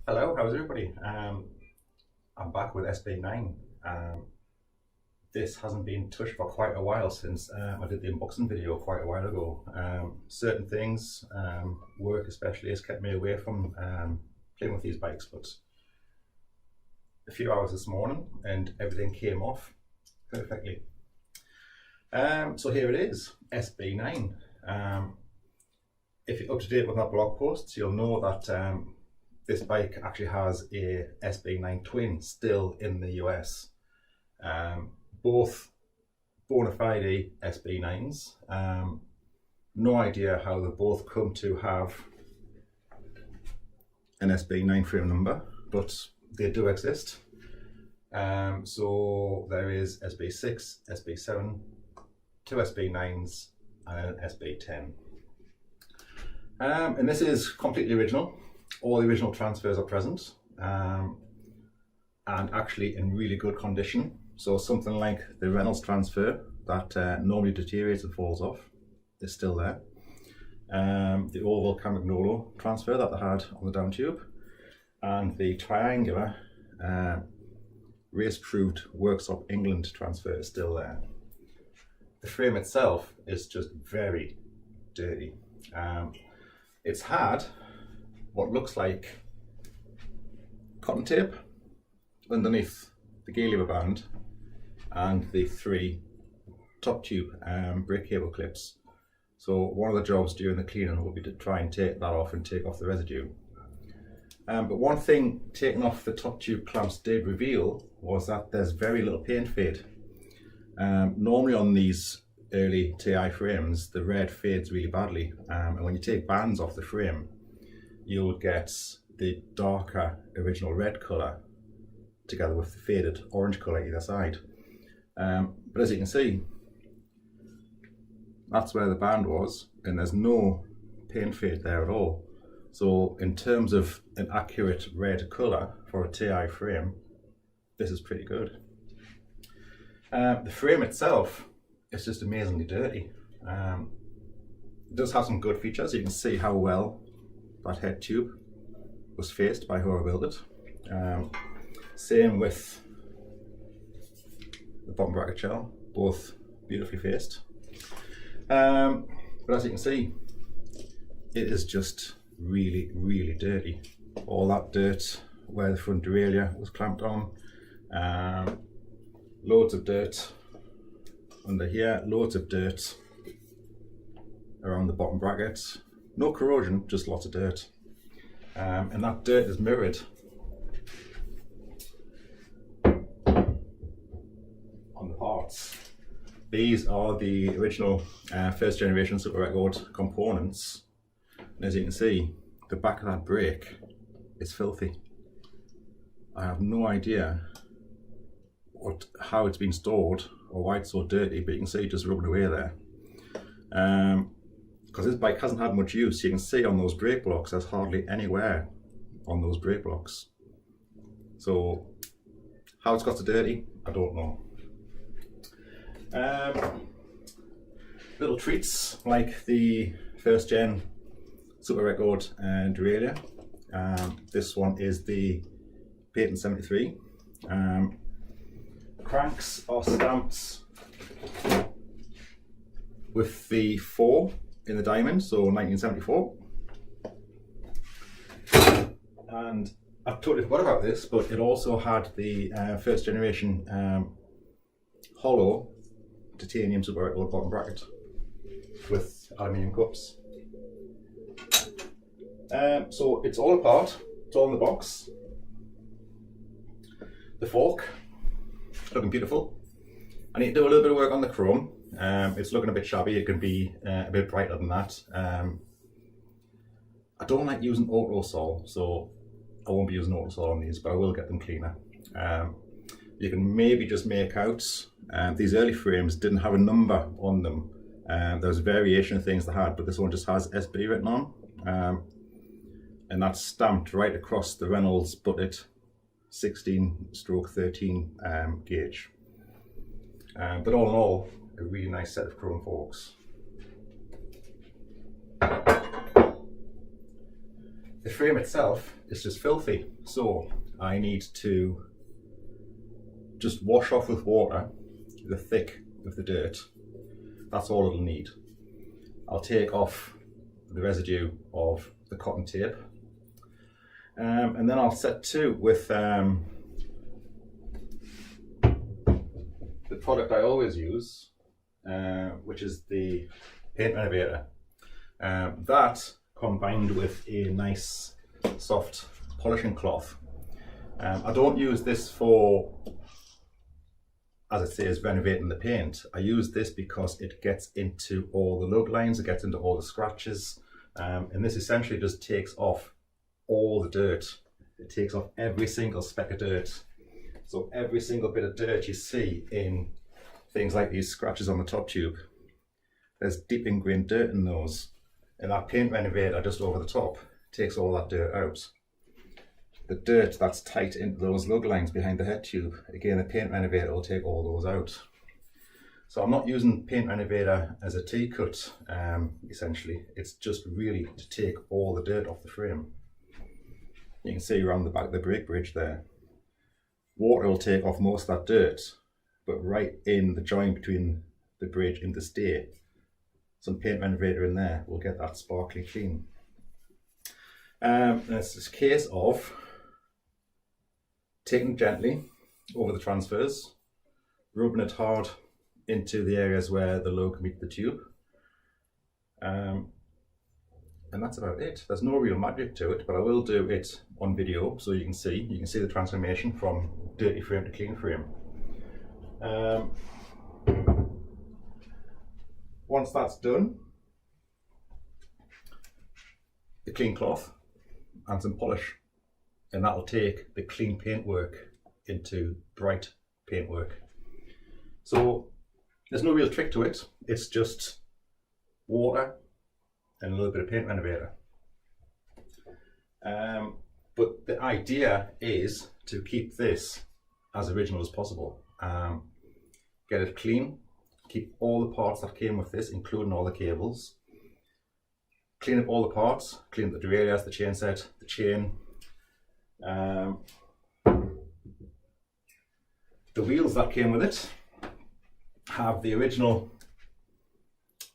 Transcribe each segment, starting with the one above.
Hello, how's everybody? I'm back with SB9. This hasn't been touched for quite a while since I did the unboxing video quite a while ago. Certain things, work especially, has kept me away from playing with these bikes, but a few hours this morning and everything came off perfectly. So here it is, SB9. If you're up to date with my blog posts, you'll know that this bike actually has a SB9 twin still in the US. Both bona fide SB9s. No idea how they both come to have an SB9 frame number, but they do exist. So there is SB6, SB7, two SB9s and an SB10. And this is completely original. All the original transfers are present and actually in really good condition. So something like the Reynolds transfer that normally deteriorates and falls off is still there. The oval Campagnolo transfer that they had on the down tube, and the triangular race-proved Workshop England transfer is still there. The frame itself is just very dirty. It's had what looks like cotton tape underneath the gear lever band and the three top tube brake cable clips. So one of the jobs during the cleaning will be to try and take that off and take off the residue. But one thing taking off the top tube clamps did reveal was that there's very little paint fade. Normally on these early TI frames, the red fades really badly, and when you take bands off the frame, you'll get the darker original red colour together with the faded orange colour either side. But as you can see, that's where the band was, and there's no paint fade there at all. So in terms of an accurate red colour for a TI frame, this is pretty good. The frame itself is just amazingly dirty. It does have some good features. You can see how well that head tube was faced by whoever built it. Same with the bottom bracket shell, both beautifully faced. But as you can see, it is just really, really dirty. All that dirt where the front derailleur was clamped on, loads of dirt under here, loads of dirt around the bottom brackets. No corrosion, just lots of dirt. And that dirt is mirrored on the parts. These are the original first generation Super Record components. And as you can see, the back of that brake is filthy. I have no idea how it's been stored or why it's so dirty, but you can see it just rubbing away there. Because this bike hasn't had much use. You can see on those brake blocks, there's hardly any wear on those brake blocks. So how it's got so dirty, I don't know. Little treats like the first gen Super Record derailleur. This one is the Patent 73. Cranks are stamped with the 4 in the diamond, so 1974. And I totally forgot about this, but it also had the first generation hollow titanium Super Record bottom bracket with aluminium cups. So it's all apart, it's all in the box. The fork, looking beautiful. I need to do a little bit of work on the chrome. It's looking a bit shabby. It can be a bit brighter than that. I don't like using autosol, so I won't be using autosol on these, but I will get them cleaner. You can maybe just make out, these early frames didn't have a number on them. There was a variation of things they had, but this one just has SB written on. And that's stamped right across the Reynolds butted 16/13 gauge. But all in all, a really nice set of chrome forks. the frame itself is just filthy, so I need to just wash off with water the thick of the dirt. That's all it'll need. I'll take off the residue of the cotton tape, and then I'll set to with the product I always use, which is the paint renovator. That combined with a nice soft polishing cloth. I don't use this for, as it says, renovating the paint. I use this because it gets into all the lug lines, it gets into all the scratches, and this essentially just takes off all the dirt. It takes off every single speck of dirt. So every single bit of dirt you see in things like these scratches on the top tube, there's deep ingrained dirt in those. And that paint renovator just over the top takes all that dirt out. The dirt that's tight into those lug lines behind the head tube, again, the paint renovator will take all those out. So I'm not using paint renovator as a T-cut, essentially. It's just really to take all the dirt off the frame. You can see around the back of the brake bridge there. Water will take off most of that dirt, but right in the joint between the bridge and the stay, some paint renovator in there will get that sparkly clean. And it's this case of taking it gently over the transfers, rubbing it hard into the areas where the lug meet the tube, and that's about it. There's no real magic to it, but I will do it on video so you can see the transformation from dirty frame to clean frame. Once that's done, the clean cloth and some polish, and that'll take the clean paintwork into bright paintwork. So there's no real trick to it, it's just water and a little bit of paint renovator. But the idea is to keep this as original as possible. Get it clean, keep all the parts that came with this, including all the cables. Clean up all the parts, clean up the derailleurs, the chain set, the chain. The wheels that came with it have the original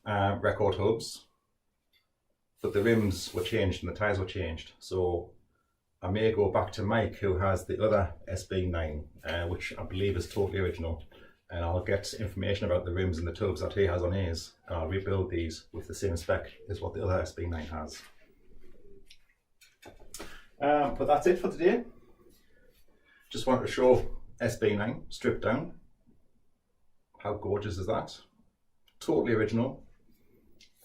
record hubs, but the rims were changed and the tyres were changed. So I may go back to Mike, who has the other SB9, which I believe is totally original, and I'll get information about the rims and the tubs that he has on his, and I'll rebuild these with the same spec as what the other SB9 has. But that's it for today. Just wanted to show SB9 stripped down. How gorgeous is that? Totally original.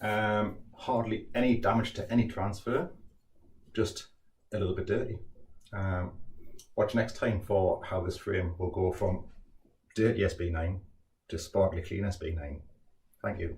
Hardly any damage to any transfer, just a little bit dirty. Watch next time for how this frame will go from dirty SB9 to sparkly clean SB9. Thank you.